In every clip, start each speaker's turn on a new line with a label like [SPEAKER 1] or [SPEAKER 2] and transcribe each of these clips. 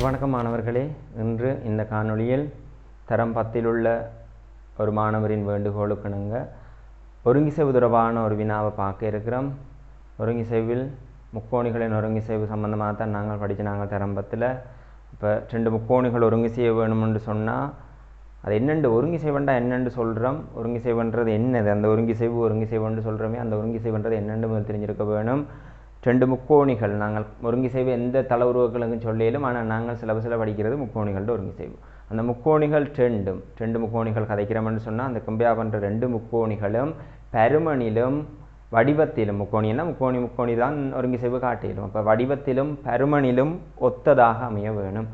[SPEAKER 1] வணக்கம் மாணவர்களே. இன்று இந்த காணொளியில் தரம் 10 உள்ள ஒரு மாணவரின் வேண்டுகோளுக்கிணங்க ஒருங்கிசைவு தொடர்பான ஒரு வினாவை பார்க்க இருக்கிறோம். ஒருங்கிசைவில் முக்கோணிகளின் ஒருங்கிசைவு சம்பந்தமாக தான் நாங்கள் படித்த தரம் 10ல். இப்போ 2 முக்கோணிகள் ஒருங்கி செய்ய வேணும்னு சொன்னால் அது என்னென்று ஒருங்கிசைவண்டா என்னென்று சொல்கிறோம். ஒருங்கிசைவுன்றது என்னது, அந்த ஒருங்கிசைவுன்னு சொல்கிறோமே, அந்த ஒருங்கிசைவுன்றது என்னென்று முதல் தெரிஞ்சிருக்க வேணும். 2 முக்கோணிகள் நாங்கள் ஒருங்கிசைவு எந்த தள உருவங்களுக்கும் சொல்லிலும், ஆனால் நாங்கள் சில படிக்கிறது முக்கோணிகளோட ஒருங்கிசைவு. அந்த முக்கோணிகள் ரெண்டு முக்கோணிகள் கதைக்கிறோம்னு சொன்னால் அந்த கம்பேர் பண்ணுற 2 முக்கோணிகளும் பருமனிலும் வடிவத்திலும், முக்கோணின்னா முக்கோணி தான் ஒருங்கிசைவு காட்டிலும், அப்போ வடிவத்திலும் பருமனிலும் ஒத்ததாக அமைய வேணும்.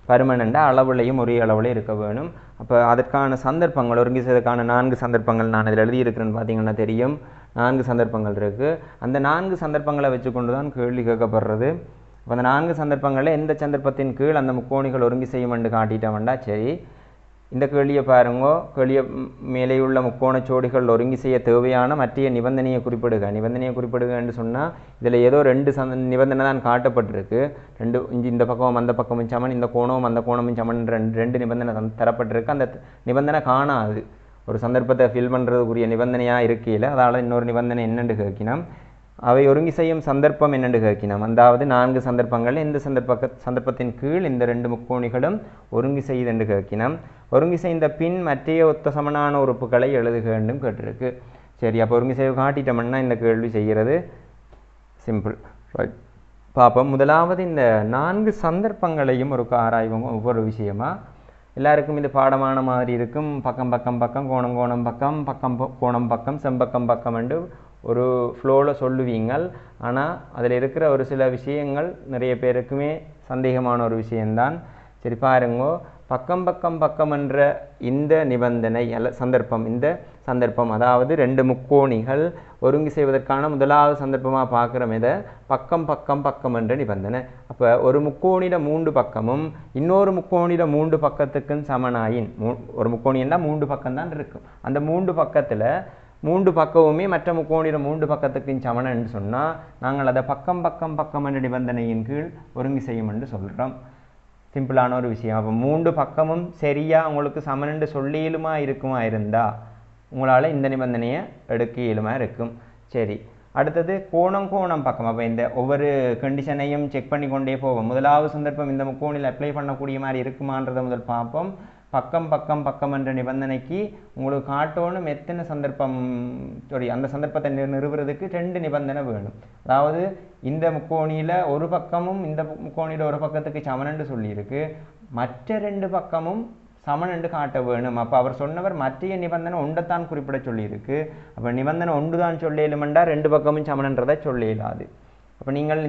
[SPEAKER 1] பருமனண்ட அளவுலையும் ஒரே அளவுலையும் இருக்க வேணும். அப்போ அதற்கான சந்தர்ப்பங்கள், ஒருங்கிசைவுக்கான 4 சந்தர்ப்பங்கள் நான் இதில் எழுதியிருக்கிறேன்னு பார்த்தீங்கன்னா தெரியும். 4 சந்தர்ப்பங்கள் இருக்குது. அந்த 4 சந்தர்ப்பங்களை வச்சு கொண்டு தான் கேள்வி கேட்கப்படுறது. அப்போ அந்த 4 சந்தர்ப்பங்களில் எந்த சந்தர்ப்பத்தின் கீழ் அந்த முக்கோணிகள் ஒருங்கி செய்யுமென்று காட்டிட்டோம்டா சரி. இந்த கேள்வியை பாருங்கோ. கேள்வியை மேலே உள்ள முக்கோண ஜோடிகள் ஒருங்கி செய்ய தேவையான மற்ற நிபந்தனையை குறிப்பிடுகன்னு சொன்னால் இதில் ஏதோ 2 நிபந்தனை தான் காட்டப்பட்டிருக்கு. இந்த பக்கமும் அந்த பக்கமும் சமன், இந்த கோணமும் அந்த கோணமும் சமன், 2 நிபந்தனை தரப்பட்டிருக்கு. அந்த நிபந்தனை காணாது. ஒரு சந்தர்ப்பத்தை ஃபில் பண்ணுறதுக்குரிய நிபந்தனையாக இருக்கையில் அதால் இன்னொரு நிபந்தனை என்னென்று கேட்கினோம். அவை ஒருங்கி செய்யும் சந்தர்ப்பம் என்னென்று கேட்கினோம். அதாவது 4 சந்தர்ப்பங்கள் எந்த சந்தர்ப்பத்தின் கீழ் இந்த 2 முக்கோணிகளும் ஒருங்கி செய்து என்று கேட்கினோம். ஒருங்கி செய்த பின் மற்றைய ஒத்த சமனான உறுப்புகளை எழுதுகண்டும் கேட்டிருக்கு. சரி, அப்போ ஒருங்கி செய்து காட்டிட்டோம்னா இந்த கேள்வி செய்கிறது சிம்பிள். ரைட், பார்ப்போம். முதலாவது இந்த 4 சந்தர்ப்பங்களையும் ஒரு ஆராய்வோம். ஒவ்வொரு விஷயமா எல்லாருக்கும் இது பாடமான மாதிரி இருக்கும். பக்கம் கோணம் பக்கம் செம்பக்கம் என்று ஒரு ஃப்ளோவில் சொல்லுவீங்கள். ஆனால் அதில் இருக்கிற ஒரு சில விஷயங்கள் நிறைய பேருக்குமே சந்தேகமான ஒரு விஷயம்தான். சரி பாருங்கோ. பக்கம் என்ற இந்த நிபந்தனை இந்த சந்தர்ப்பம், அதாவது 2 முக்கோணிகள் ஒருங்கி செய்வதற்கான முதலாவது சந்தர்ப்பமாக பார்க்குறோம். இதை பக்கம் என்ற நிபந்தனை. அப்போ ஒரு முக்கோணிட 3 பக்கமும் இன்னொரு முக்கோணிட 3 பக்கத்துக்கும் சமனாயின், ஒரு முக்கோணின்னா 3 பக்கம்தான் இருக்கும். அந்த 3 பக்கத்தில் 3 பக்கமுமே மற்ற முக்கோணிட 3 பக்கத்துக்கும் சமனன்னு சொன்னால் நாங்கள் அதை பக்கம் என்ற நிபந்தனையின் கீழ் ஒருங்கி செய்யும் என்று சொல்கிறோம். சிம்பிளான ஒரு விஷயம். அப்போ 3 பக்கமும் சரியாக உங்களுக்கு சமனண்டு சொல்லியலுமா இருந்தால் உங்களால் இந்த நிபந்தனையை எடுக்க இயலுமா இருக்கும். சரி, அடுத்தது கோணம் பக்கம். அப்போ இந்த ஒவ்வொரு கண்டிஷனையும் செக் பண்ணி கொண்டே போவோம். முதலாவது சந்தர்ப்பம் இந்த முக்கோணில் அப்ளை பண்ணக்கூடிய மாதிரி இருக்குமான்றதை முதல் பார்ப்போம். பக்கம் என்ற நிபந்தனைக்கு உங்களுக்கு காட்டணும் எத்தனை சந்தர்ப்பம், அந்த சந்தர்ப்பத்தை நிறுவுறதுக்கு 2 நிபந்தனை வேணும். அதாவது இந்த முக்கோணியில் ஒரு பக்கமும் இந்த முக்கோணியில் ஒரு பக்கத்துக்கு சமனண்டு சொல்லியிருக்கு, மற்ற 2 பக்கமும் சமனண்டு காட்ட வேணும். அப்போ அவர் சொன்னவர் மற்ற நிபந்தனை ஒன்றைத்தான் குறிப்பிட சொல்லியிருக்கு. அப்போ நிபந்தனை ஒன்று தான் சொல்லியலுமெண்டா 2 பக்கமும் சமனன்றதை சொல்லியலாது. அப்போ நீங்கள்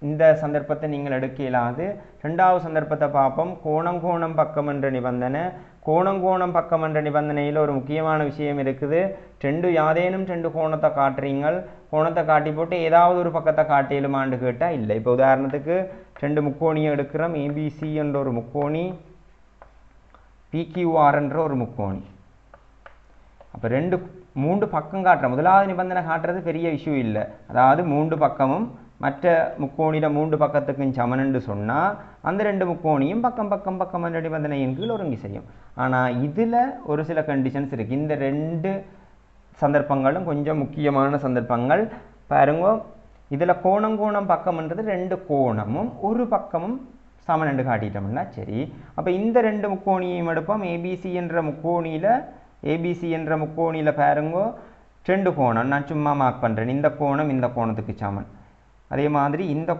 [SPEAKER 1] இந்த சந்தர்ப்பத்தை நீங்கள் எடுக்க இயலாது. 2வது சந்தர்ப்பத்தை பார்ப்போம். கோணம் பக்கம் என்ற நிபந்தனை. கோணம் பக்கம் என்ற நிபந்தனையில் ஒரு முக்கியமான விஷயம் இருக்குது. யாதேனும் 2 கோணத்தை காட்டுறீங்கள், கோணத்தை காட்டி போட்டு ஏதாவது ஒரு பக்கத்தை காட்டியலுமான்னு கேட்டால் இல்லை. இப்போ உதாரணத்துக்கு 2 முக்கோணியை எடுக்கிறோம். ஏபிசி என்ற ஒரு முக்கோணி, பிக்யூஆர் என்ற ஒரு முக்கோணி. அப்போ 3 பக்கம் காட்டுறோம். முதலாவது நிபந்தனை காட்டுறது பெரிய இஷ்யூ இல்லை. அதாவது 3 பக்கமும் மற்ற முக்கோணிட 3 பக்கத்துக்கும் சமனன்னு சொன்னால் அந்த 2 முக்கோணியும் பக்கம் என்ற நிபந்தனையின் கீழ் ஒருங்கி செய்யும். ஆனால் இதில் ஒரு சில கண்டிஷன்ஸ் இருக்குது. இந்த 2 சந்தர்ப்பங்களும் கொஞ்சம் முக்கியமான சந்தர்ப்பங்கள். பாருங்க, இதில் கோணம் பக்கம்ன்றது 2 கோணமும் ஒரு பக்கமும் சமனண்டு காட்டிட்டோம்னா சரி. அப்போ இந்த 2 முக்கோணியையும் எடுப்போம். ஏபிசி என்ற முக்கோணியில் பாருங்கோ 2 கோணம் நான் சும்மா மார்க் பண்ணுறேன். இந்த கோணத்துக்கு சமன், அதே மாதிரி இந்த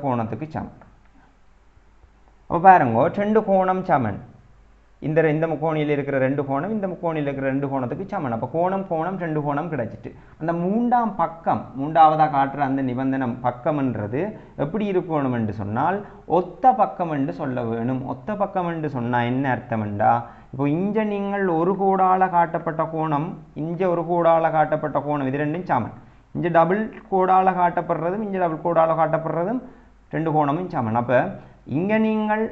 [SPEAKER 1] கோணத்துக்கு சமன். அப்போ பாருங்கோ 2 கோணம் சமன். இந்த முக்கோணியில் இருக்கிற 2 கோணம் இந்த முக்கோணியில் இருக்கிற 2 கோணத்துக்கு சமன். அப்போ கோணம் 2 கோணம் கிடைச்சிட்டு அந்த 3ஆவதாக காட்டுற அந்த நிபந்தனை பக்கம்ன்றது எப்படி இருக்கணும் என்று சொன்னால் ஒத்த பக்கம் என்று சொல்ல வேணும். ஒத்த பக்கம் என்று சொன்னால் என்ன அர்த்தம்ண்டா, இப்போ இங்கே நீங்கள் ஒரு கோடால் காட்டப்பட்ட கோணம், ஒரு கோடால் காட்டப்பட்ட கோணம், இது 2ம் சமன். இங்கே டபுள் கோடால் காட்டப்படுறதும் டபுள் கோடால் காட்டப்படுறதும் 2 கோணமும் சமன். அப்போ இங்கே நீங்கள்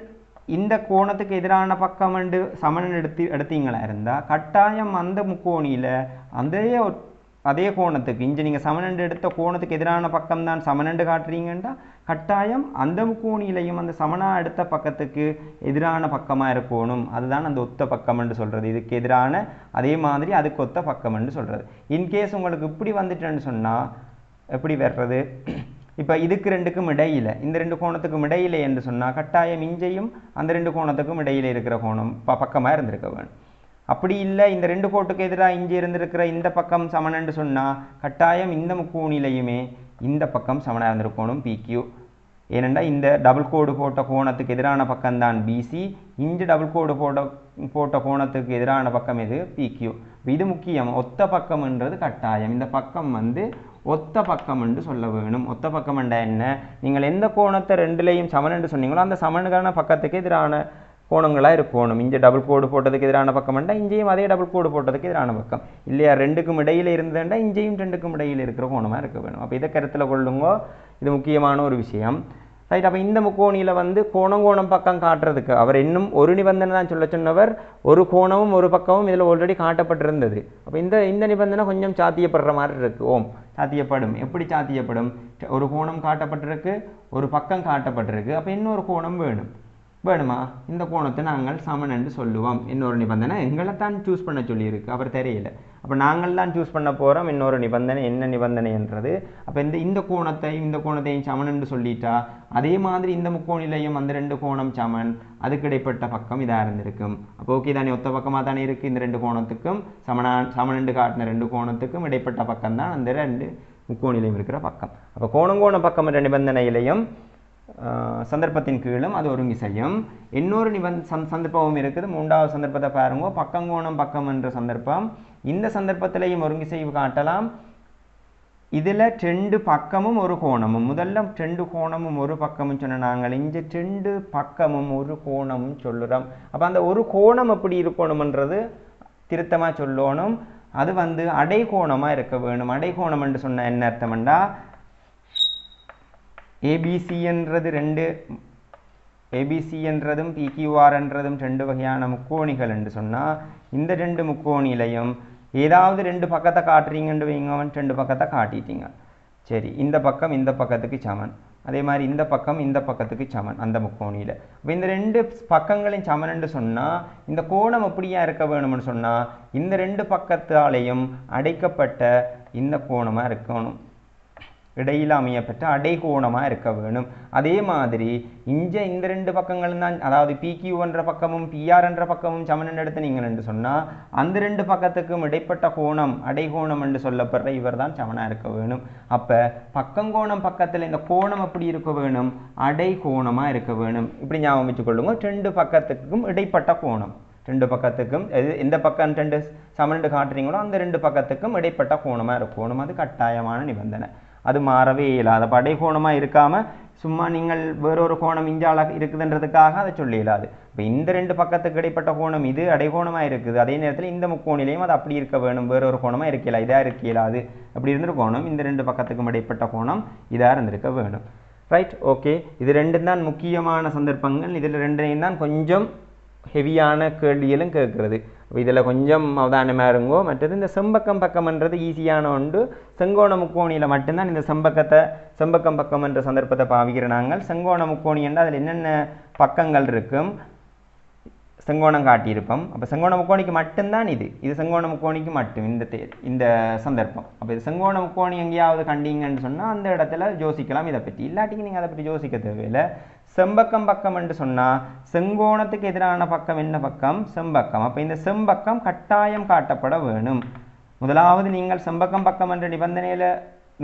[SPEAKER 1] இந்த கோணத்துக்கு எதிரான பக்கம் சமன் எடுத்தீங்களா இருந்தால் கட்டாயம் அந்த முக்கோணியில் அதே அதே கோணத்துக்கு இங்கே நீங்கள் சமனண்டு எடுத்த கோணத்துக்கு எதிரான பக்கம் தான் சமனண்டு காட்டுறீங்கன்னா கட்டாயம் அந்த முக்கோணியிலையும் அந்த சமனா எடுத்த பக்கத்துக்கு எதிரான பக்கமாக இருக்கணும். அதுதான் அந்த ஒத்த பக்கம்னு சொல்கிறது. இதுக்கு எதிரான அதே மாதிரி அதுக்கு ஒத்த பக்கம்னு சொல்கிறது. இன்கேஸ் உங்களுக்கு இப்படி வந்துட்டேன்னு சொன்னால் எப்படி வர்றது? இப்போ இதுக்கு ரெண்டுக்கும் இடையில இந்த ரெண்டு கோணத்துக்கும் இடையில என்று சொன்னால் கட்டாயம் இஞ்சையும் அந்த ரெண்டு கோணத்துக்கும் இடையில இருக்கிற கோணம் பக்கமாக இருந்திருக்க வேணும். அப்படி இல்லை இந்த ரெண்டு கோட்டுக்கு எதிராக இஞ்சி இருந்திருக்கிற இந்த பக்கம் சமனன்னு சொன்னால் கட்டாயம் இந்த முக்கோணிலையுமே இந்த பக்கம் சமனாக இருந்திருக்கணும் பிக்யூ. ஏனெண்டா இந்த டபுள் கோடு போட்ட கோணத்துக்கு எதிரான பக்கம் தான் பிசி, இஞ்சி டபுள் கோடு போட்ட கோணத்துக்கு எதிரான பக்கம் இது பிக்யூ. இது முக்கியம். ஒத்த பக்கம்ன்றது கட்டாயம். இந்த பக்கம் வந்து ஒத்த பக்கம் என்று சொல்ல வேணும். ஒத்த பக்கம் என்றா என்ன? நீங்கள் எந்த கோணத்தை ரெண்டுலையும் சமன் என்று சொன்னீங்களோ அந்த சமனுக்கான பக்கத்துக்கு எதிரான கோணங்களாக இருக்கணும். இங்கே டபுள் கோடு போட்டதுக்கு எதிரான பக்கம் என்றால் இங்கேயும் அதே டபுள் கோடு போட்டதுக்கு எதிரான பக்கம் இல்லையா? ரெண்டுக்கும் இடையில் இருந்ததுண்டா இங்கேயும் ரெண்டுக்கும் இடையில் இருக்கிற கோணமாக இருக்க வேணும். அப்போ இதை கருத்தில் கொள்ளுங்க. இது முக்கியமான ஒரு விஷயம். ரைட். அப்போ இந்த முக்கோணியில் வந்து கோணம் பக்கம் காட்டுறதுக்கு அவர் இன்னும் ஒரு நிபந்தனை தான் சொல்ல சொன்னவர். ஒரு கோணமும் ஒரு பக்கமும் இதில் ஆல்ரெடி காட்டப்பட்டிருந்தது. அப்போ இந்த நிபந்தனை கொஞ்சம் சாத்தியப்படுற மாதிரி இருக்கு. சாத்தியப்படும். எப்படி சாத்தியப்படும்? ஒரு கோணம் காட்டப்பட்டிருக்கு, ஒரு பக்கம் காட்டப்பட்டிருக்கு. அப்போ இன்னொரு கோணம் வேணுமா? இந்த கோணத்தை நாங்கள் சமன் என்று சொல்லுவோம். இன்னொரு நிபந்தனை எங்களை தான் சூஸ் பண்ண சொல்லியிருக்கு, அவர் தெரியல. அப்போ நாங்கள் தான் சூஸ் பண்ண போகிறோம். இன்னொரு நிபந்தனை என்ன நிபந்தனை என்றது? அப்போ இந்த கோணத்தையும் சமன் என்று சொல்லிட்டா அதே மாதிரி இந்த முக்கோணிலையும் அந்த ரெண்டு கோணம் சமன், அதுக்கு இடைப்பட்ட பக்கம் இதாக இருந்திருக்கும். அப்போ ஓகே தானே? ஒத்த பக்கமாக தானே இருக்குது. இந்த ரெண்டு கோணத்துக்கும் சமன் என்று காட்டின ரெண்டு கோணத்துக்கும் இடைப்பட்ட பக்கம் தான் அந்த ரெண்டு முக்கோணிலையும் இருக்கிற பக்கம். அப்போ கோண பக்கம் என்ற நிபந்தனையிலையும் சந்தர்ப்பத்தின் கீழும் அது ஒருங்கி செய்யும். இன்னொரு சந்தர்ப்பமும் இருக்குது. மூன்றாவது சந்தர்ப்பத்தை பாருங்க. பக்கங்கோணம் பக்கம் என்ற சந்தர்ப்பம். இந்த சந்தர்ப்பத்திலையும் ஒருங்கி செய்து காட்டலாம். இதில் ரெண்டு பக்கமும் ஒரு கோணமும். முதல்ல ரெண்டு கோணமும் ஒரு பக்கமும் சொன்ன நாங்கள் இங்கே ரெண்டு பக்கமும் ஒரு கோணமும் சொல்லுறோம். அப்போ அந்த ஒரு கோணம் எப்படி இருக்கணும்ன்றது திருத்தமாக சொல்லணும். அது வந்து அடைகோணமாக இருக்க வேணும். அடைகோணம் என்று சொன்ன என்ன அர்த்தம்ண்டா ஏபிசி என்றது ஏபிசி என்றதும் பிக்யூஆர் என்றதும் ரெண்டு வகையான முக்கோணிகள் என்று சொன்னால் இந்த ரெண்டு முக்கோணிலையும் ஏதாவது ரெண்டு பக்கத்தை காட்டுறீங்கன்னு வைங்க. ரெண்டு பக்கத்தை காட்டிட்டீங்க. சரி, இந்த பக்கம் இந்த பக்கத்துக்கு சமன், அதே மாதிரி இந்த பக்கம் இந்த பக்கத்துக்கு சமன் அந்த முக்கோணியில். இப்போ இந்த ரெண்டு பக்கங்களையும் சமன் என்று சொன்னால் இந்த கோணம் எப்படியா இருக்க வேணும்னு சொன்னால் இந்த ரெண்டு பக்கத்தாலேயும் அடைக்கப்பட்ட இந்த கோணமாக இருக்கணும். இடையில் அமையப்பட்ட அடைகோணமாக இருக்க வேணும். அதே மாதிரி இந்த ரெண்டு பக்கங்களும் தான், அதாவது பிக்யூ என்ற பக்கமும் பிஆர் என்ற பக்கமும் சமன் எடுத்து நீங்கள் என்று சொன்னால் அந்த ரெண்டு பக்கத்துக்கும் இடைப்பட்ட கோணம் அடைகோணம் என்று சொல்லப்படுற இவர் தான் சமனாக இருக்க வேணும். அப்போ பக்கங்கோணம் பக்கத்தில் இந்த கோணம் எப்படி இருக்க வேணும்? அடைகோணமாக இருக்க வேணும். இப்படி ஞாபகம் வச்சுக்கொள்ளுங்க. ரெண்டு பக்கத்துக்கும் இடைப்பட்ட கோணம், ரெண்டு பக்கத்துக்கும் எந்த பக்கம் ரெண்டு சமன் காட்டுறீங்களோ அந்த ரெண்டு பக்கத்துக்கும் இடைப்பட்ட கோணமாக இருக்கணும். அது கட்டாயமான நிபந்தனை. அது மாறவே இயலாது. அப்போ அடைகோணமாக இருக்காமல் சும்மா நீங்கள் வேறொரு கோணம் இஞ்சால இருக்குதுன்றதுக்காக அதை சொல்ல இயலாது. இப்போ இந்த ரெண்டு பக்கத்துக்கு இடைப்பட்ட கோணம் இது அடைகோணமாக இருக்குது. அதே நேரத்தில் இந்த முக்கோணிலையும் அது அப்படி இருக்க வேணும். வேறொரு கோணமாக இருக்கல, இதாக இருக்க இயலாது. அப்படி இருந்திருக்கணும். இந்த ரெண்டு பக்கத்துக்கும் இடைப்பட்ட கோணம் இதாக இருந்திருக்க வேணும். ரைட். ஓகே. இது ரெண்டும் தான் முக்கியமான சந்தர்ப்பங்கள். இதில் ரெண்டையும் தான் கொஞ்சம் ஹெவியான கேள்விகளும் கேட்குறது. இதில் கொஞ்சம் அவதானமாக இருங்கோ. மற்றது இந்த செம்பக்கம் பக்கம்ன்றது ஈஸியான ஒன்று. செங்கோண முக்கோணியில் மட்டும்தான் இந்த செம்பக்கம் பக்கம் என்ற சந்தர்ப்பத்தை பாவிக்கிற நாங்கள். செங்கோண முக்கோணி என்றால் அதில் என்னென்ன பக்கங்கள் இருக்கும் செங்கோணம் காட்டியிருப்போம். அப்போ செங்கோண முக்கோணிக்கு மட்டும்தான் இது செங்கோண முக்கோணிக்கு மட்டும் இந்த சந்தர்ப்பம். அப்போ இது செங்கோண முக்கோணி எங்கேயாவது கண்டிங்கன்னு சொன்னால் அந்த இடத்துல யோசிக்கலாம் இதை பற்றி. இல்லாட்டிக்கு நீங்கள் அதை பற்றி யோசிக்க தேவையில்லை. செம்பக்கம் பக்கம் என்று சொன்னால் செங்கோணத்துக்கு எதிரான பக்கம் என்ன பக்கம்? செம்பக்கம். அப்போ இந்த செம்பக்கம் கட்டாயம் காட்டப்பட வேணும். முதலாவது நீங்கள் செம்பக்கம் பக்கம் என்ற நிபந்தனையில்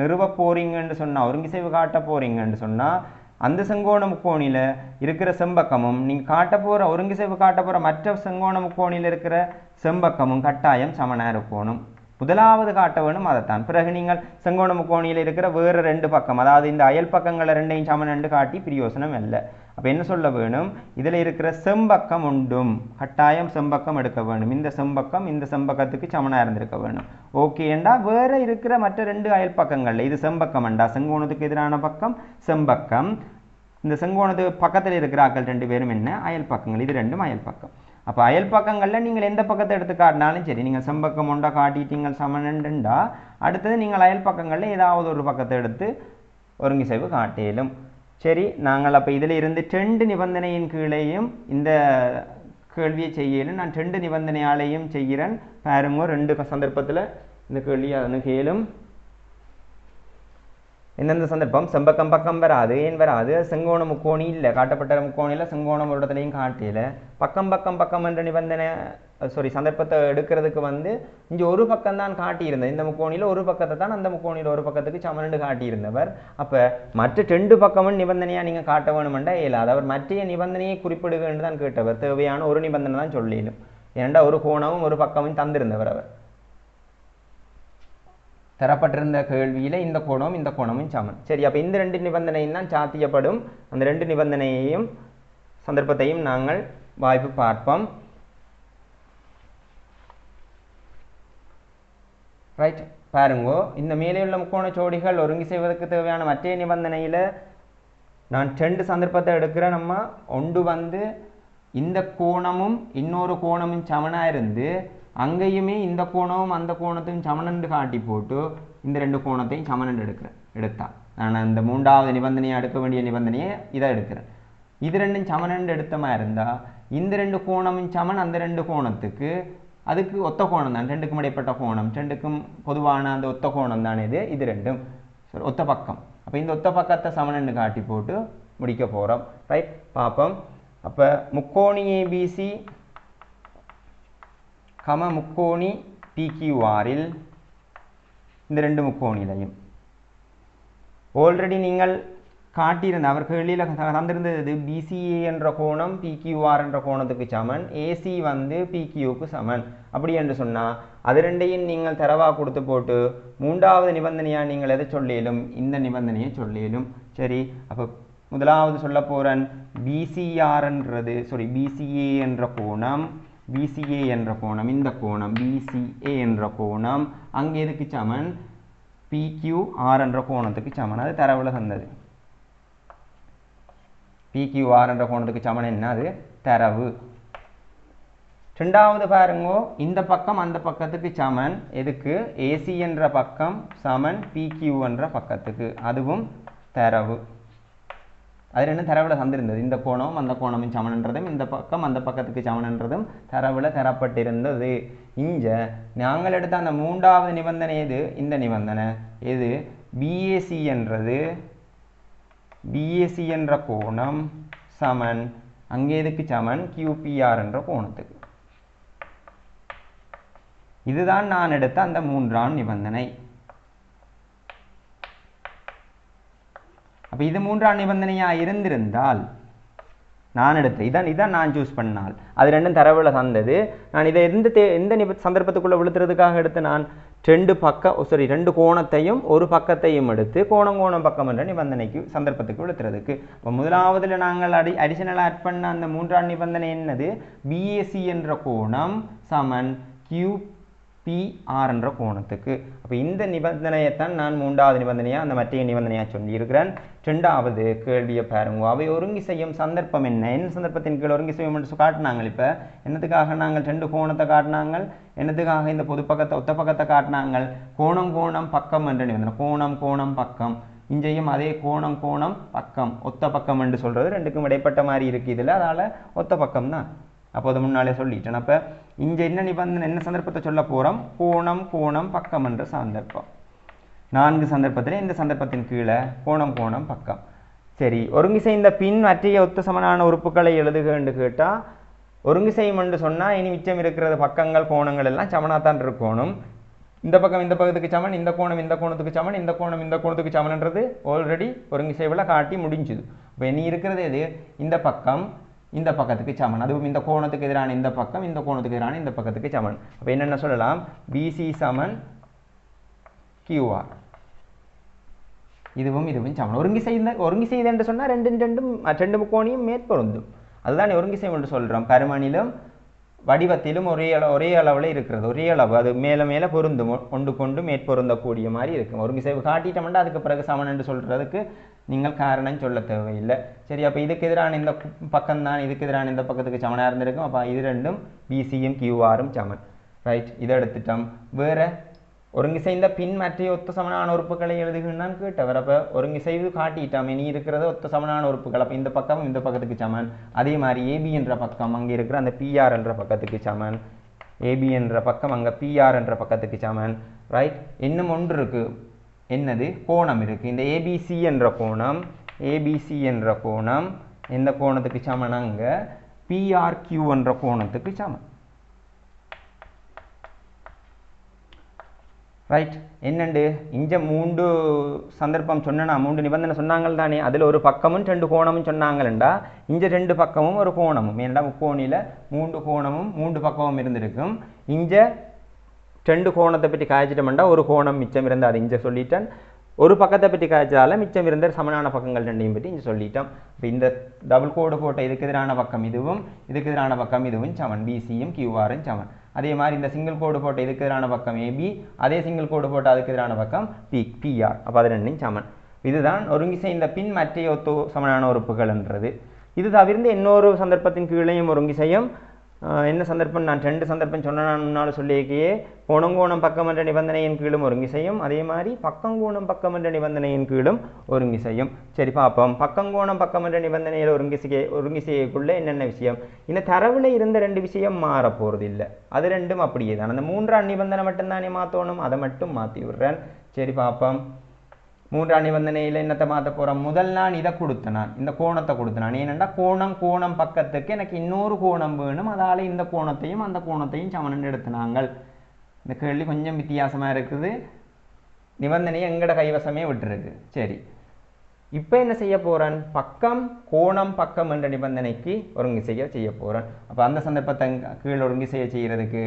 [SPEAKER 1] நிறுவ போறீங்கன்னு சொன்னால், ஒருங்கிசைவு காட்ட போறீங்கன்னு சொன்னால் அந்த செங்கோண முக்கோணியில் இருக்கிற செம்பக்கமும் நீங்கள் காட்ட போகிற ஒருங்கிசைவு காட்ட போகிற மற்ற செங்கோண முக்கோணியில் இருக்கிற செம்பக்கமும் கட்டாயம் சமனாக இருக்கணும். முதலாவது காட்ட வேணும் அதைத்தான். பிறகு நீங்கள் செங்கோண முக்கோணியில் இருக்கிற வேறு ரெண்டு பக்கம், அதாவது இந்த அயல் பக்கங்களை ரெண்டையும் சமன் என்று காட்டி பிரயோசனம் இல்லை. அப்போ என்ன சொல்ல வேணும்? இதில் இருக்கிற செம்பக்கம் உண்டும், கட்டாயம் செம்பக்கம் எடுக்க வேணும். இந்த செம்பக்கம் இந்த செம்பக்கத்துக்கு சமனாக இருந்திருக்க வேணும். ஓகேண்டா வேறு இருக்கிற மற்ற ரெண்டு அயல் பக்கங்களில் இது செம்பக்கம்ண்டா, செங்கோணத்துக்கு எதிரான பக்கம் செம்பக்கம். இந்த செங்கோணத்துக்கு பக்கத்தில் இருக்கிற ஆக்கள் ரெண்டு பேரும் என்ன? அயல் பக்கங்கள். இது ரெண்டும் அயல் பக்கம். அப்போ அயல் பக்கங்களில் நீங்கள் எந்த பக்கத்தை எடுத்து காட்டினாலும் சரி, நீங்கள் செம்பக்கம் ஒன்றா காட்டிட்டீங்க சமனண்டா அடுத்தது நீங்கள் அயல் பக்கங்களில் ஏதாவது ஒரு பக்கத்தை எடுத்து ஒருங்கிசைவு காட்டிலும். சரி, நாங்கள் அப்போ இதில் இருந்து 2 நிபந்தனையின் கீழேயும் இந்த கேள்வியை செய்யலும். நான் 2 நிபந்தனையாலையும் செய்கிறேன். பாருங்க, 2 சந்தர்ப்பத்தில் இந்த கேள்வியை அணுகலும். எந்தெந்த சந்தர்ப்பம்? செம்பக்கம் பக்கம் வராது. ஏன் வராது? செங்கோண முக்கோணி இல்லை, காட்டப்பட்ட முக்கோணியில் செங்கோணம் ஒரு இடத்துலையும் காட்டில. பக்கம் பக்கம் பக்கம் என்ற நிபந்தனை சந்தர்ப்பத்தை எடுக்கிறதுக்கு இங்கே ஒரு பக்கம் தான் காட்டியிருந்தேன். இந்த முக்கோணியில் ஒரு பக்கத்தை தான் அந்த முக்கோணியில் ஒரு பக்கத்துக்கு சமனண்டு காட்டியிருந்தவர். அப்போ மற்ற 2 பக்கமும் நிபந்தனையாக நீங்கள் காட்ட வேணுமெண்டா இயலாது. அவர் மற்ற நிபந்தனையை குறிப்பிடுகன்னு தான் கேட்டவர். தேவையான ஒரு நிபந்தனை தான் சொல்லிடும். ஏனெண்டா ஒரு கோணமும் ஒரு பக்கமும் தந்திருந்தவர். அவர் தரப்பட்டிருந்த கேள்வியில் இந்த கோணமும் சமன். சரி, அப்போ இந்த 2 நிபந்தனையும் தான் சாத்தியப்படும். அந்த 2 நிபந்தனையையும் சந்தர்ப்பத்தையும் நாங்கள் வாய்ப்பு பார்ப்போம். ரைட், பாருங்கோ, இந்த மேலே உள்ள முக்கோண ஜோடிகள் ஒருங்கி செய்வதற்கு தேவையான மற்ற நிபந்தனையில் நான் 2 சந்தர்ப்பத்தை எடுக்கிறேன். நம்ம ஒன்று இந்த கோணமும் இன்னொரு கோணமும் சமனாக இருந்து அங்கேயுமே இந்த கோணமும் அந்த கோணத்தையும் சமனண்டு காட்டி போட்டு இந்த 2 கோணத்தையும் சமனண்டு எடுத்தா நான் அந்த 3வது நிபந்தனையை எடுக்க வேண்டிய நிபந்தனையை இதை எடுக்கிறேன். இது 2ம் சமனண்டு எடுத்த மாதிரி இருந்தால் இந்த 2 கோணமும் சமன் அந்த 2 கோணத்துக்கு அதுக்கு ஒத்த கோணம் தான். 2க்கும் இடைப்பட்ட கோணம், 2க்கும் பொதுவான அந்த ஒத்த கோணம் தான் இது 2ம் ஒத்த பக்கம். அப்போ இந்த ஒத்த பக்கத்தை சமனண்டு காட்டி போட்டு முடிக்க போகிறோம். ரைட், பார்ப்போம். அப்போ முக்கோணி ஏபிசி முக்கோணி PQRல் இந்த 2 முக்கோணிலையும் ஆல்ரெடி நீங்கள் காட்டியிருந்த அவர் கேள்வியில் தந்திருந்தது BCA என்ற கோணம் PQR என்ற கோணத்துக்கு சமன், AC PQக்கு சமன். அப்படி என்று சொன்னால் அது 2ஐயும் நீங்கள் தரவாக கொடுத்து போட்டு 3வது நிபந்தனையாக நீங்கள் எதை சொல்லிலும் இந்த நிபந்தனையை சொல்லிலும். சரி, அப்போ முதலாவது சொல்ல போகிறேன். BCA என்ற கோணம், BCA என்ற கோணம், இந்த கோணம் BCA என்ற கோணம் அங்கே எதுக்கு சமன்? PQR என்ற கோணத்துக்கு சமன். அது தரவுல தந்தது. PQR என்ற கோணத்துக்கு சமன் என்ன? அது தரவு. 2வது பாருங்கோ, இந்த பக்கம் அந்த பக்கத்துக்கு சமன். எதுக்கு? AC என்ற பக்கம் சமன் PQ என்ற பக்கத்துக்கு, அதுவும் தரவு. அது 2 தரவுல தந்திருந்தது. இந்த கோணம் அந்த கோணமும் சமன்ன்றதும் இந்த பக்கம் அந்த பக்கத்துக்கு சமன்ன்றதும் தரவுல தரப்பட்டிருந்தது. இங்கே நாங்கள் எடுத்த அந்த 3வது நிபந்தனை எது? இந்த நிபந்தனை எது? BAC என்ற கோணம் சமன் அங்கே எதுக்கு சமன்? QPR என்ற கோணத்துக்கு. இதுதான் நான் எடுத்த அந்த 3ஆம் நிபந்தனை. அப்போ இது 3ஆம் நிபந்தனையாக இருந்திருந்தால் நான் எடுத்த இதான் நான் சூஸ் பண்ணால் அது 2ம் தரவுல தந்தது. நான் இதை எந்த சந்தர்ப்பத்துக்குள்ளே விழுத்துறதுக்காக எடுத்து நான் 2 கோணத்தையும் ஒரு பக்கத்தையும் எடுத்து கோணம் பக்கம் என்ற நிபந்தனைக்கு சந்தர்ப்பத்துக்கு விழுத்துறதுக்கு. இப்போ முதலாவதுல நாங்கள் அடிஷனல் ஆட் பண்ண அந்த 3ஆம் நிபந்தனை என்னது? BAC என்ற கோணம் சமன் QPR என்ற கோணத்துக்கு. அப்போ இந்த நிபந்தனையைத்தான் நான் 3வது நிபந்தனையாக அந்த மற்ற நிபந்தனையாக சொல்லியிருக்கிறேன். 2வது கேள்வியை பாருங்க. அவை ஒருங்கி செய்யும் சந்தர்ப்பம் என்ன சந்தர்ப்பத்தின் கீழ் ஒருங்கி செய்யும் என்று காட்டினாங்க. இப்போ என்னத்துக்காக நாங்கள் 2 கோணத்தை காட்டினாங்க? என்னத்துக்காக இந்த பொது பக்கத்தை ஒத்த பக்கத்தை காட்டினாங்க? கோணம் பக்கம் என்ற நிபந்தனை. கோணம் பக்கம். இங்கேயும் அதே கோணம் பக்கம், ஒத்த பக்கம் என்று சொல்றது 2க்கும் இடைப்பட்ட மாதிரி இருக்கு இதில், அதால் ஒத்த பக்கம் தான். அப்போது முன்னாலே சொல்லிட்டேன். அப்போ இங்கே என்ன நிபந்தனை, என்ன சந்தர்ப்பத்தை சொல்ல போகிறோம்? கோணம் பக்கம் என்ற சந்தர்ப்பம். 4 சந்தர்ப்பத்தில் இந்த சந்தர்ப்பத்தின் கீழே கோணம் பக்கம். சரி, ஒருங்கி செய்த பின் மற்றைய ஒத்த சமனான உறுப்புகளை எழுதுக என்று கேட்டால் ஒருங்கி செய்யும் என்று சொன்னால் இனி மிச்சம் இருக்கிற பக்கங்கள் கோணங்கள் எல்லாம் சமனாத்தான் இருக்கணும். இந்த பக்கம் இந்த பக்கத்துக்கு சமன், இந்த கோணம் இந்த கோணத்துக்கு சமன், இந்த கோணம் இந்த கோணத்துக்கு சமன்ன்றது ஆல்ரெடி ஒருங்கி செய்வில் காட்டி முடிஞ்சுது. இப்போ இனி இருக்கிறது எது? இந்த பக்கம் இந்த பக்கத்துக்கு சமன், அதுவும் இந்த கோணத்துக்கு எதிரான இந்த பக்கம் இந்த கோணத்துக்கு எதிரான இந்த பக்கத்துக்கு சமன். அப்போ என்னென்ன சொல்லலாம்? BC சமன் QR, இதுவும் சமன். ஒருங்கி செய்த என்று சொன்னால் 2 முக்கோணியும் மேற்பொருந்தும். அதுதான் ஒருங்கி செய்யும் என்று சொல்கிறோம். பருமனிலும் வடிவத்திலும் ஒரே அளவில் இருக்கிறது, ஒரே அளவு, அது மேலே பொருந்தும், கொண்டு மேற்பொருந்தக்கூடிய மாதிரி இருக்கும். ஒருங்கி செய்வு காட்டிட்டோம்னா அதுக்கு பிறகு சமன் என்று சொல்கிறதுக்கு நீங்கள் காரணம் சொல்ல தேவையில்லை. சரி, அப்போ இதுக்கு எதிரான இந்த பக்கம் தான் இதுக்கு எதிரான இந்த பக்கத்துக்கு சமனாக இருந்திருக்கும். அப்போ இது 2ம் BCயும் QRம் சமன். ரைட், இதை எடுத்துட்டோம். வேறு ஒருங்கிசைந்த பின் மற்ற ஒத்த சமனான உறுப்புகளை எழுதுகிறான்னு கேட்டவர். அப்போ ஒருங்கிசைவு காட்டிட்டாம் இனி இருக்கிறத ஒத்த சமனான உறுப்புகள். அப்போ இந்த பக்கம் இந்த பக்கத்துக்கு சமன். அதே மாதிரி ஏபி என்ற பக்கம் அங்கே இருக்கிற அந்த பிஆர் என்ற பக்கத்துக்கு சமன். ஏபி என்ற பக்கம் அங்கே பிஆர் என்ற பக்கத்துக்கு சமன். ரைட். இன்னும் ஒன்று இருக்கு, என்னது? கோணம் இருக்கு. இந்த ஏபிசி என்ற கோணம், ஏபிசி என்ற கோணம் எந்த கோணத்துக்கு சமன்? அங்கே பிஆர்கியூ என்ற கோணத்துக்கு சமன். ரைட். என்னண்டு இங்கே 3 சந்தர்ப்பம் சொன்னா, 3 நிபந்தனை சொன்னாங்கள் தானே. அதில் ஒரு பக்கமும் 2 கோணமும் சொன்னாங்களா. இங்கே 2 பக்கமும் ஒரு கோணமும். ஏன்னா முக்கோணியில் 3 கோணமும் 3 பக்கமும் இருந்திருக்கும். இங்கே 2 கோணத்தை பற்றி காய்ச்சிட்டோம்டா ஒரு கோணம் மிச்சம் இருந்தால் அது இங்கே சொல்லிட்டேன். ஒரு பக்கத்தை பற்றி காய்ச்சால மிச்சம் இருந்த சமனான பக்கங்கள் 2ஐயும் பற்றி இங்கே சொல்லிட்டோம். இப்போ இந்த டபுள் கோடு போட்ட இதுக்கு எதிரான பக்கம் இதுவும், இதுக்கு எதிரான பக்கம் இதுவும் சமன். பிசியும் கியூஆரும் சமன். அதே மாதிரி இந்த சிங்கிள் கோடு போட்ட இதுக்கு எதிரான பக்கம் ஏபி, அதே சிங்கிள் கோடு போட்ட அதுக்கு எதிரான பக்கம் பிஆர். அப்போ அது 2ஐயும் சமன். இதுதான் ஒருங்கிசைந்த பின் மற்ற ஒத்து சமனான உறுப்புகள்ன்றது. இது தவிர்த்து இன்னொரு சந்தர்ப்பத்தின் கீழையும் ஒருங்கிசையும். என்ன சந்தர்ப்பம்? நான் 2 சந்தர்ப்பம் சொன்னாலும் சொல்லியிருக்கையே. கோணம் பக்கம் என்ற நிபந்தனையின் கீழும் ஒருங்கிசையும், அதே மாதிரி பக்கங்கோணம் பக்கம் என்ற நிபந்தனையின் கீழும் ஒருங்கிசையும். சரி பார்ப்போம். பக்கங்கோணம் பக்கம் என்ற நிபந்தனையில் ஒருங்கிசைக்குள்ள என்னென்ன விஷயம்? இந்த தரவில் இருந்த 2 விஷயம் மாற போகிறது இல்லை. அது 2ம் அப்படியே தான். அந்த 3ஆம் நிபந்தனை மட்டும்தானே மாற்றணும், அதை மட்டும் மாற்றி விடுறேன். சரி பார்ப்போம். 3ஆம் நிபந்தனையில் என்னத்தை மாற்ற போகிறோம்? முதல் நான் இதை கொடுத்தனான், இந்த கோணத்தை கொடுத்தனான். ஏனென்றா கோணம் பக்கத்துக்கு எனக்கு இன்னொரு கோணம் வேணும். அதால் இந்த கோணத்தையும் அந்த கோணத்தையும் சமன் எடுத்துனாங்க. இந்த கேள்வி கொஞ்சம் வித்தியாசமாக இருக்குது. நிபந்தனையை எங்கட கைவசமே விட்டுருக்கு. சரி, இப்போ என்ன செய்ய போகிறேன்? கோணம் பக்கம் என்ற நிபந்தனைக்கு ஒருங்கிசைய செய்ய போகிறேன். அப்போ அந்த சந்தர்ப்பத்தை கீழ் ஒருங்கிசைய செய்கிறதுக்கு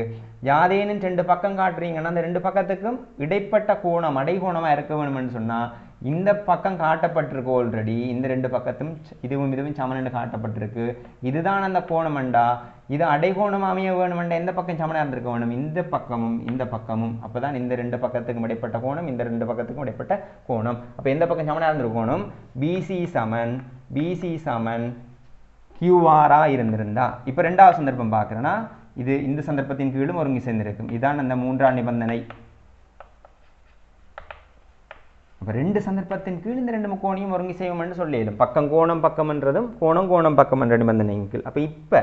[SPEAKER 1] யாதேனும் 2 பக்கம் காட்டுறீங்கன்னா அந்த 2 பக்கத்துக்கும் இடைப்பட்ட கோணம் அடைகோணமாக இருக்க வேணும்னு சொன்னால் இந்த பக்கம் காட்டப்பட்டிருக்கு. ஆல்ரெடி இந்த 2 பக்கத்தும் இதுவும் சமன் காட்டப்பட்டிருக்கு. இதுதான் அந்த கோணம்ண்டா. இது அடைகோணம் அமைய வேணுமெண்டா எந்த பக்கம் சமனாக இருந்திருக்க வேணும்? இந்த பக்கமும் இந்த பக்கமும். அப்போ தான் இந்த 2 பக்கத்துக்கும் இடைப்பட்ட கோணம், இந்த 2 பக்கத்துக்கும் இடைப்பட்ட கோணம். அப்போ எந்த பக்கம் சமனாக இருந்திருக்கணும்? பிசி சமன் கியூஆரா இருந்திருந்தா. இப்போ 2வது சந்தர்ப்பம் பார்க்குறேன்னா இது இந்த சந்தர்ப்பத்தின் கீழும் ஒருங்கிசைந்திருக்கும். இதான் அந்த 3ஆம் நிபந்தனை. அப்போ 2 சந்தர்ப்பத்தின் கீழ் இந்த 2 முக்கோணியும் ஒருங்கிசையும்னு சொல்லிடும். கோணம் பக்கம்ன்றதும் கோணம் பக்கம் என்ற நிபந்தனையின் கீழ். அப்போ இப்போ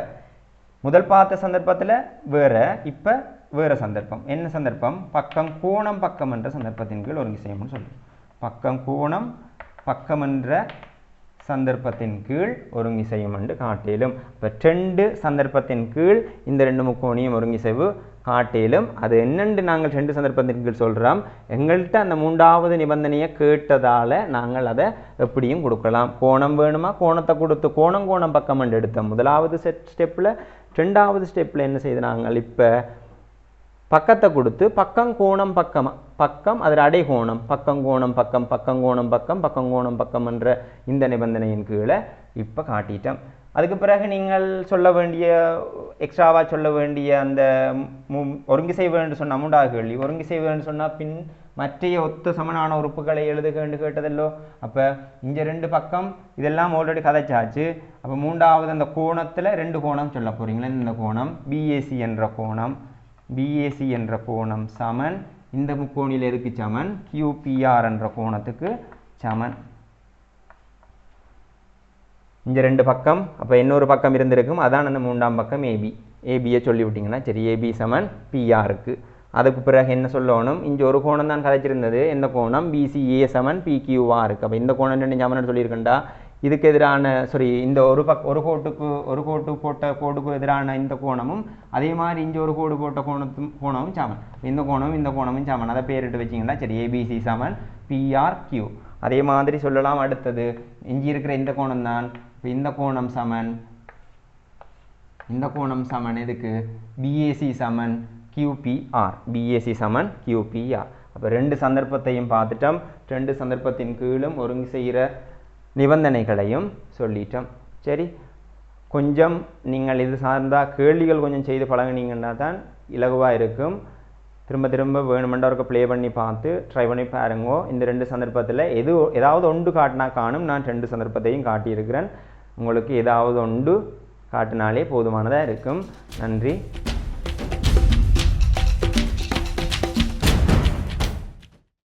[SPEAKER 1] முதல் பார்த்த சந்தர்ப்பத்தில் வேற, இப்போ வேற சந்தர்ப்பம். என்ன சந்தர்ப்பம்? கோணம் பக்கம் என்ற சந்தர்ப்பத்தின் கீழ் ஒருங்கிசையும்னு சொல்லுவோம். கோணம் பக்கம் என்ற சந்தர்ப்பத்தின் கீழ் ஒருங்கிசையும் என்று காட்டிலும். இப்போ 2 சந்தர்ப்பத்தின் கீழ் இந்த 2 முக்கோணியும் ஒருங்கிசைவு காட்டிலும். அது என்னென்று நாங்கள் 2 சந்தர்ப்பத்தின் கீழ் சொல்கிறோம். எங்கள்கிட்ட அந்த 3வது நிபந்தனையை கேட்டதால் நாங்கள் அதை எப்படியும் கொடுக்கலாம். கோணம் வேணுமா? கோணத்தை கொடுத்து கோணம் பக்கம் என்று எடுத்தோம். முதலாவது ஸ்டெப்பில். 2வது ஸ்டெப்பில் என்ன செய்து நாங்கள் இப்போ பக்கத்தை கொடுத்து கோணம் பக்கம் அதில் அடைகோணம் கோணம் பக்கம் என்ற இந்த நிபந்தனையின் கீழே இப்போ காட்டிட்டோம். அதுக்கு பிறகு நீங்கள் சொல்ல வேண்டிய எக்ஸ்ட்ராவாக சொல்ல வேண்டிய அந்த ஒருங்கிசை வேண்டு சொன்ன 3வது கேள்வி. ஒருங்கிசை வேண்டு சொன்னால் பின் மற்றைய ஒத்த சமனான உறுப்புகளை எழுதுகன்னு கேட்டதல்லோ. அப்போ இங்கே 2 பக்கம் இதெல்லாம் ஆல்ரெடி கதைச்சாச்சு. அப்போ 3வது அந்த கோணத்தில் 2 கோணம் சொல்ல போகிறீங்களா? இந்த கோணம் பிஏசி என்ற கோணம் சமன் இந்த முக்கோணியில் எதுக்கு சமன்? கியூபிஆர் என்ற கோணத்துக்கு சமன். இங்கே 2 பக்கம். அப்போ இன்னொரு பக்கம் இருந்திருக்கும். அதான் அந்த 3ஆம் பக்கம் ஏபியை சொல்லிவிட்டிங்கன்னா சரி. ஏபி சமன் பிஆருக்கு. அதுக்கு பிறகு என்ன சொல்லணும்? இங்கே ஒரு கோணம் தான் கதைச்சிருந்தது. இந்த கோணம் பிசிஏ சமன் பிக்யூஆருக்கு. அப்போ இந்த கோணம் 2 சமன் சொல்லியிருக்கேன்டா. இதுக்கு எதிரான இந்த ஒரு கோட்டு போட்ட கோடுக்கு எதிரான இந்த கோணமும் அதே மாதிரி இங்கே ஒரு கோடு போட்ட கோணமும் சமன். இந்த கோணமும் சமன். அதை பேரிட்டு வச்சிங்கன்னா சரி. ஏபிசி சமன் பிஆர்கியூ. அதே மாதிரி சொல்லலாம். அடுத்தது இஞ்சி இருக்கிற இந்த கோணம் தான். இந்த கோணம் சமன் எதுக்கு? பிஏசி சமன் கியூபிஆர். அப்போ 2 சந்தர்ப்பத்தையும் பார்த்துட்டோம். 2 சந்தர்ப்பத்தின் கீழும் ஒருங்கிசைகிற நிபந்தனைகளையும் சொல்லிட்டோம். சரி, கொஞ்சம் நீங்கள் இது சார்ந்தால் கேள்விகள் கொஞ்சம் செய்து பழகினீங்கன்னா தான் இலகுவாக இருக்கும். திரும்ப வேணுமெண்டவருக்கு ப்ளே பண்ணி பார்த்து ட்ரை பண்ணி பாருங்கோ. இந்த 2 சந்தர்ப்பத்தில் ஏதாவது ஒன்று காட்டினா காணும். நான் 2 சந்தர்ப்பத்தையும் காட்டியிருக்கிறேன். உங்களுக்கு ஏதாவது ஒன்று காட்டினாலே போதுமானதாக இருக்கும். நன்றி.